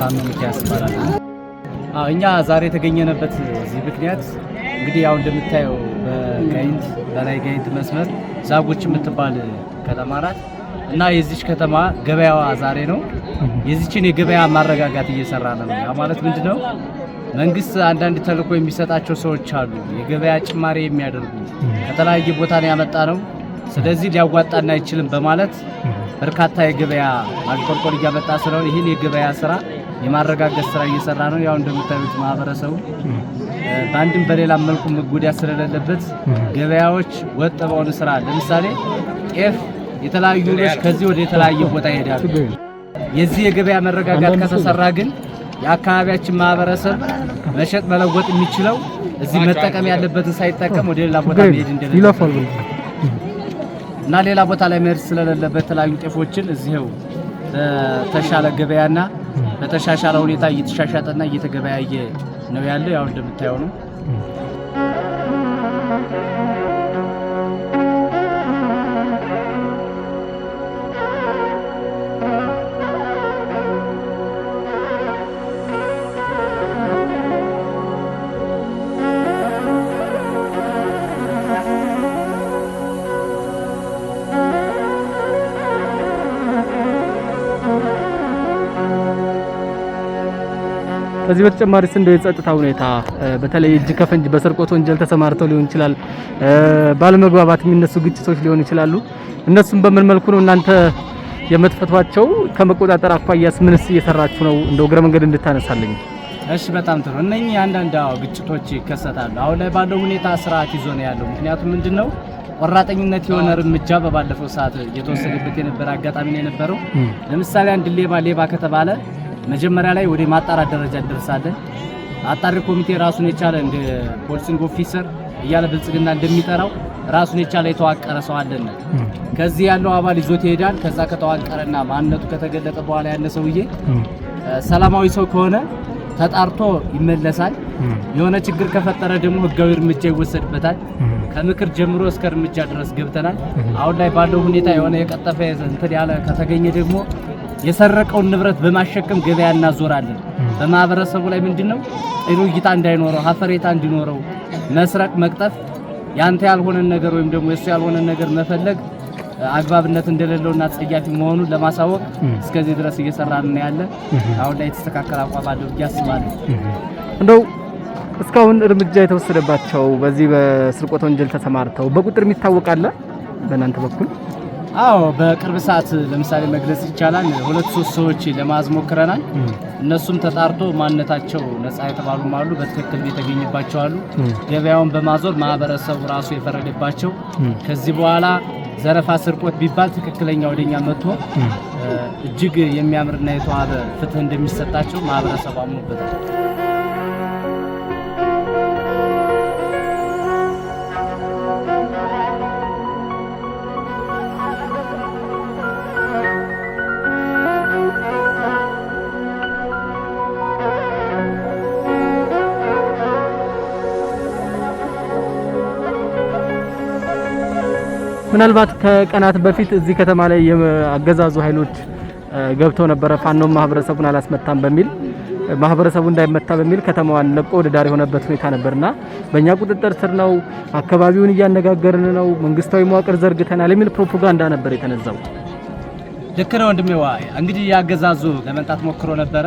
ፋኖ ሚኪያስ ይባላል። እኛ ዛሬ የተገኘንበት እዚህ ምክንያት እንግዲህ ያው እንደምታየው በጋይንት በላይ ጋይንት መስመር ዛጎች የምትባል ከተማ ናት እና የዚች ከተማ ገበያዋ ዛሬ ነው። የዚችን የገበያ ማረጋጋት እየሰራ ነው። ያ ማለት ምንድነው? መንግስት አንዳንድ ተልእኮ የሚሰጣቸው ሰዎች አሉ፣ የገበያ ጭማሪ የሚያደርጉ ከተለያየ ቦታ ነው ያመጣ ነው። ስለዚህ ሊያዋጣና አይችልም በማለት በርካታ የገበያ ማሽቆልቆል እያመጣ ስለሆነ ይህን የገበያ ስራ የማረጋጋት ስራ እየሰራ ነው። ያው እንደምታዩት ማህበረሰቡ በአንድም በሌላ መልኩ መጎዳት ስለሌለበት ገበያዎች ወጥ በሆነ ስራ ለምሳሌ ጤፍ የተለያዩ ልጅ ከዚህ ወደ የተለያየ ቦታ ይሄዳሉ። የዚህ የገበያ መረጋጋት ከተሰራ ግን የአካባቢያችን ማህበረሰብ መሸጥ መለወጥ የሚችለው እዚህ መጠቀም ያለበትን ሳይጠቀም ወደ ሌላ ቦታ መሄድ እንደሌለ እና ሌላ ቦታ ላይ መሄድ ስለሌለበት የተለያዩ ጤፎችን እዚህው በተሻለ ገበያና በተሻሻለ ሁኔታ እየተሻሻጠና እየተገበያየ ነው ያለው። ያው እንደምታየው ነው። ከዚህ በተጨማሪ እንደው የጸጥታ ሁኔታ በተለይ እጅ ከፈንጅ በስርቆት ወንጀል ተሰማርተው ሊሆን ይችላል፣ ባለመግባባት የሚነሱ ግጭቶች ሊሆኑ ይችላሉ። እነሱም በምን መልኩ ነው እናንተ የምትፈቷቸው? ከመቆጣጠር አኳያስ ምንስ እየሰራችሁ ነው? እንደው እግረ መንገድ እንድታነሳልኝ። እሺ፣ በጣም ጥሩ። እነኚህ አንዳንድ ግጭቶች ይከሰታሉ። አሁን ላይ ባለው ሁኔታ ስርዓት ይዞ ነው ያለው። ምክንያቱም ምንድነው ቆራጠኝነት የሆነ እርምጃ በባለፈው ሰዓት የተወሰደበት የነበረ አጋጣሚ ነው የነበረው። ለምሳሌ አንድ ሌባ ከተባለ መጀመሪያ ላይ ወደ ማጣራት ደረጃ ደርሳለን። አጣሪ ኮሚቴ ራሱን የቻለ እንደ ፖሊሲንግ ኦፊሰር እያለ ብልጽግና እንደሚጠራው ራሱን የቻለ የተዋቀረ ሰው አለና ከዚህ ያለው አባል ይዞት ይሄዳል። ከዛ ከተዋቀረና ማንነቱ ከተገለጠ በኋላ ያለ ሰውዬ ሰላማዊ ሰው ከሆነ ተጣርቶ ይመለሳል። የሆነ ችግር ከፈጠረ ደግሞ ህጋዊ እርምጃ ይወሰድበታል። ከምክር ጀምሮ እስከ እርምጃ ድረስ ገብተናል። አሁን ላይ ባለው ሁኔታ የሆነ የቀጠፈ እንትን ያለ ከተገኘ ደግሞ የሰረቀውን ንብረት በማሸከም ገበያ እናዞራለን። በማህበረሰቡ ላይ ምንድነው ጥሩ እይታ እንዳይኖረው ሀፈሬታ እንዲኖረው መስረቅ መቅጠፍ ያንተ ያልሆነ ነገር ወይም ደግሞ የሱ ያልሆነ ነገር መፈለግ አግባብነት እንደሌለውና ጸያፊ መሆኑን ለማሳወቅ እስከዚህ ድረስ እየሰራን ነው ያለ። አሁን ላይ የተስተካከለ አቋም አለው ያስባል። እንደው እስካሁን እርምጃ የተወሰደባቸው በዚህ በስርቆት ወንጀል ተሰማርተው በቁጥር የሚታወቃለ በእናንተ በኩል? አዎ፣ በቅርብ ሰዓት ለምሳሌ መግለጽ ይቻላል 2-3 ሰዎች ለማዝ ሞክረናል። እነሱም ተጣርቶ ማንነታቸው ነፃ የተባሉም አሉ፣ በትክክል የተገኘባቸው አሉ። ገበያውን በማዞር ማህበረሰቡ ራሱ የፈረደባቸው ከዚህ በኋላ ዘረፋ ስርቆት ቢባል ትክክለኛ ወደኛ መጥቶ እጅግ የሚያምርና የተዋበ ፍትህ እንደሚሰጣቸው ማህበረሰቡ አምኖበታል። ምናልባት ከቀናት በፊት እዚህ ከተማ ላይ የአገዛዙ ኃይሎች ገብተው ነበረ። ፋኖም ማህበረሰቡን አላስመታም በሚል ማህበረሰቡ እንዳይመታ በሚል ከተማዋን ለቆ ወደ ዳር የሆነበት ሁኔታ ነበርና በእኛ ቁጥጥር ስር ነው፣ አካባቢውን እያነጋገርን ነው፣ መንግስታዊ መዋቅር ዘርግተናል የሚል ፕሮፓጋንዳ ነበር የተነዛው። ልክ ነው ወንድሜ። እንግዲህ ያገዛዙ ለመንጣት ሞክሮ ነበረ።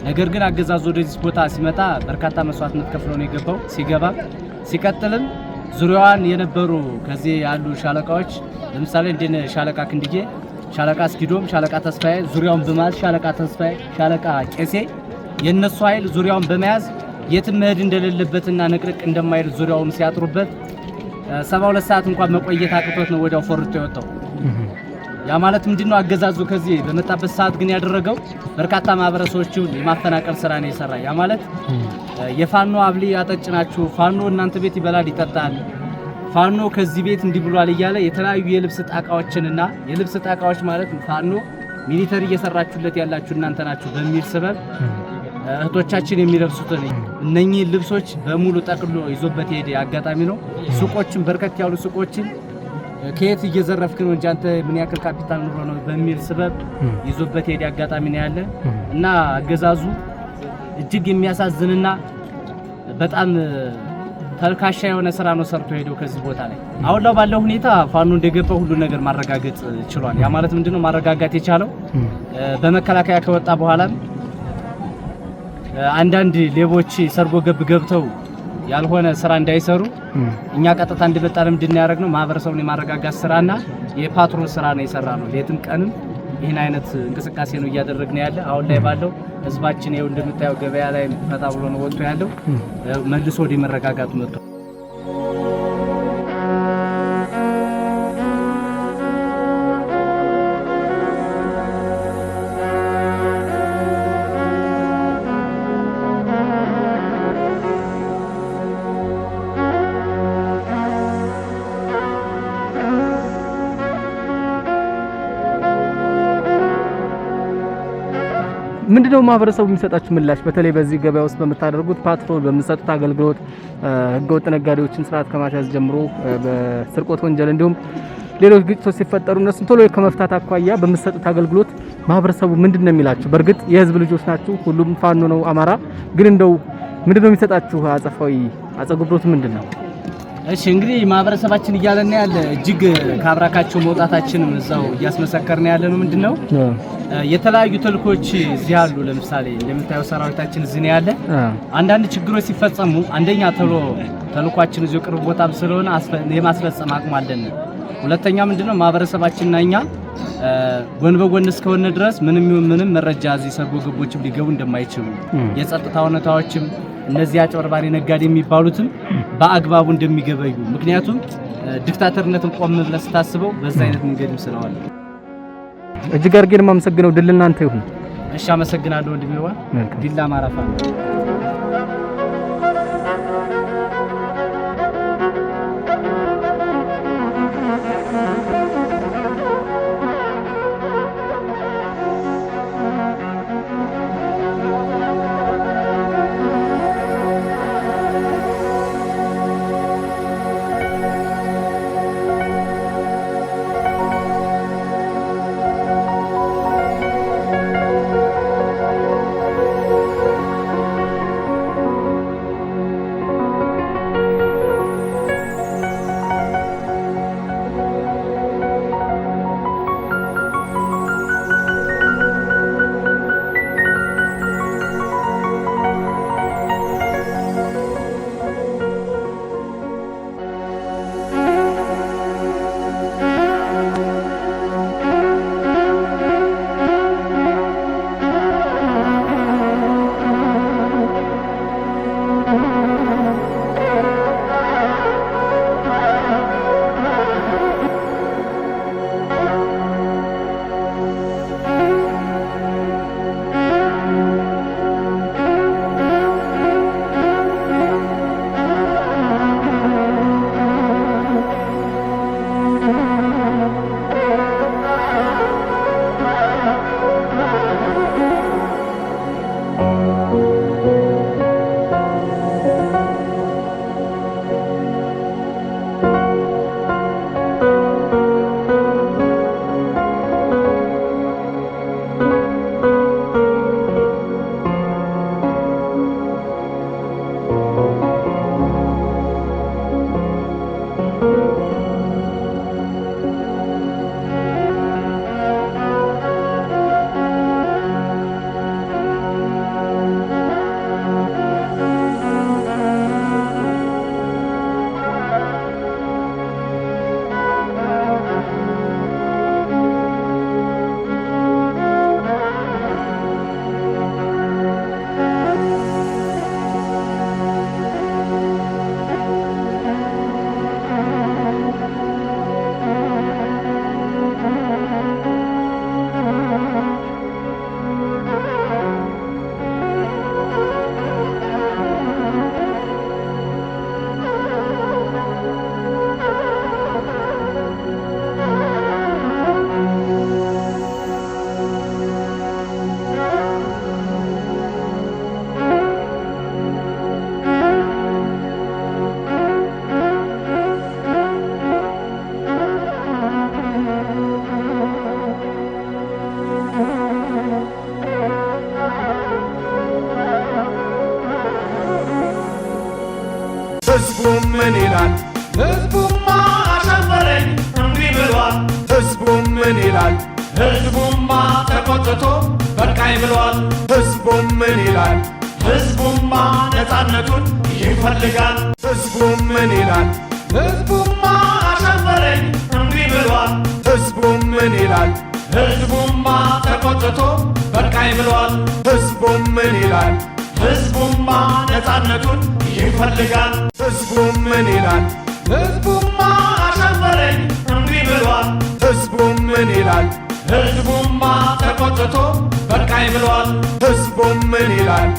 ነገር ግን አገዛዙ ወደዚህ ቦታ ሲመጣ በርካታ መስዋዕትነት ከፍሎ ነው የገባው። ሲቀጥልም ዙሪያዋን የነበሩ ከዚህ ያሉ ሻለቃዎች ለምሳሌ እንደነ ሻለቃ ክንድዬ፣ ሻለቃ አስኪዶም፣ ሻለቃ ተስፋዬ ዙሪያውን በማዝ ሻለቃ ተስፋዬ፣ ሻለቃ ቄሴ የነሱ ኃይል ዙሪያውን በመያዝ የትም መሄድ እንደሌለበትና ንቅርቅ እንደማይል ዙሪያውን ሲያጥሩበት 72 ሰዓት እንኳን መቆየት አቅቶት ነው ወዲያው ፎርቶ የወጣው። ያ ማለት ምንድነው? አገዛዙ ከዚህ በመጣበት ሰዓት ግን ያደረገው በርካታ ማህበረሰቦችን የማፈናቀል ስራ ነው የሰራ። ያ ማለት የፋኖ አብሊ ያጠጭናችሁ፣ ፋኖ እናንተ ቤት ይበላል ይጠጣል፣ ፋኖ ከዚህ ቤት እንዲህ ብሏል እያለ የተለያዩ የልብስ ጣቃዎችንና የልብስ ጣቃዎች ማለት ፋኖ ሚሊተሪ እየሰራችሁለት ያላችሁ እናንተ ናችሁ በሚል ሰበብ እህቶቻችን የሚለብሱትን እነኚህ ልብሶች በሙሉ ጠቅሎ ይዞበት ሄደ አጋጣሚ ነው። ሱቆችን በርከት ያሉ ሱቆችን ከየት እየዘረፍክ ነው እንጂ አንተ ምን ያክል ካፒታል ኑሮ ነው በሚል ስበብ ይዞበት ሄደ አጋጣሚ ነው ያለ እና አገዛዙ እጅግ የሚያሳዝንና በጣም ተልካሻ የሆነ ስራ ነው ሰርቶ ሄደው ከዚህ ቦታ ላይ አሁን ላይ ባለው ሁኔታ ፋኖ እንደገባ ሁሉ ነገር ማረጋገጥ ችሏል። ያ ማለት ምንድነው ማረጋጋት የቻለው በመከላከያ ከወጣ በኋላ አንዳንድ ሌቦች ሰርጎ ገብተው ያልሆነ ስራ እንዳይሰሩ እኛ ቀጥታ እንድመጣ ለምንድን ያደረግነው ማህበረሰቡን የማረጋጋት ስራና የፓትሮል ስራ ነው የሰራነው። ሌትም ቀንም ይሄን አይነት እንቅስቃሴ ነው እያደረግን ያለ። አሁን ላይ ባለው ህዝባችን ይኸው እንደምታየው ገበያ ላይ ፈታ ብሎ ነው ወጥቶ ያለው። መልሶ ወደ መረጋጋቱ መጥቶ ምንድነው ማህበረሰቡ የሚሰጣችሁ ምላሽ? በተለይ በዚህ ገበያ ውስጥ በመታደርጉት ፓትሮል በመሰጡት አገልግሎት ህገወጥ ነጋዴዎችን ስርዓት ከማስያዝ ጀምሮ በስርቆት ወንጀል እንዲሁም ሌሎች ግጭቶች ሲፈጠሩ እነሱን ቶሎ ከመፍታት አኳያ በመሰጡት አገልግሎት ማህበረሰቡ ምንድነው የሚላችሁ? በእርግጥ የህዝብ ልጆች ናችሁ፣ ሁሉም ፋኖ ነው አማራ፣ ግን እንደው ምንድነው የሚሰጣችሁ አጸፋዊ አጸግብሮት ምንድነው? እሺ እንግዲህ ማህበረሰባችን እያለና ያለ እጅግ ካብራካቸው መውጣታችንም እዛው እያስመሰከርን ያለ ነው። ምንድነው የተለያዩ ተልኮች እዚህ አሉ። ለምሳሌ እንደምታየው ሰራዊታችን እዚህ ነው ያለ። አንዳንድ ችግሮች ሲፈጸሙ አንደኛ ተልኳችን እዚሁ ቅርብ ቦታም ስለሆነ የማስፈጸም አቅም አለን። ሁለተኛ ምንድነው ማህበረሰባችንና እኛ ጎን በጎን እስከሆነ ድረስ ምንም መረጃ እዚህ ሰርጎ ገቦችም ሊገቡ እንደማይችሉ የጸጥታ ሁኔታዎችም እነዚህ አጭበርባሪ ነጋዴ የሚባሉትም በአግባቡ እንደሚገበዩ ምክንያቱም ዲክታተርነትን ቆም ብለህ ስታስበው በዛ አይነት መንገድም ስለዋል። እጅግ አድርጌ ነው የማመሰግነው። ድል እናንተ ይሁን። እሺ አመሰግናለሁ ወንድሜዋ። ዲላ ማራፋ ምን ይላል ሕዝቡማ አሻፈረኝ እምቢ ብሏል ሕዝቡም ምን ይላል ሕዝቡማ ተቆጥቶ በቃኝ ብሏል ሕዝቡም ምን ይላል ሕዝቡማ ነፃነቱን ይፈልጋል ሕዝቡም ምን ይላል ሕዝቡማ አሻፈረኝ እምቢ ብሏል ሕዝቡም ምን ይላል ሕዝቡማ ተቆጥቶ በቃኝ ብሏል ሕዝቡም ምን ይላል ሕዝቡማ ነፃነቱን ይፈልጋል ሕዝቡም ምን ይላል ሕዝቡማ አሻፈረኝ እምቢ ብሏል ሕዝቡም ምን ይላል ሕዝቡማ ተቆጥቶ በቃኝ ብሏል ሕዝቡም ምን ይላል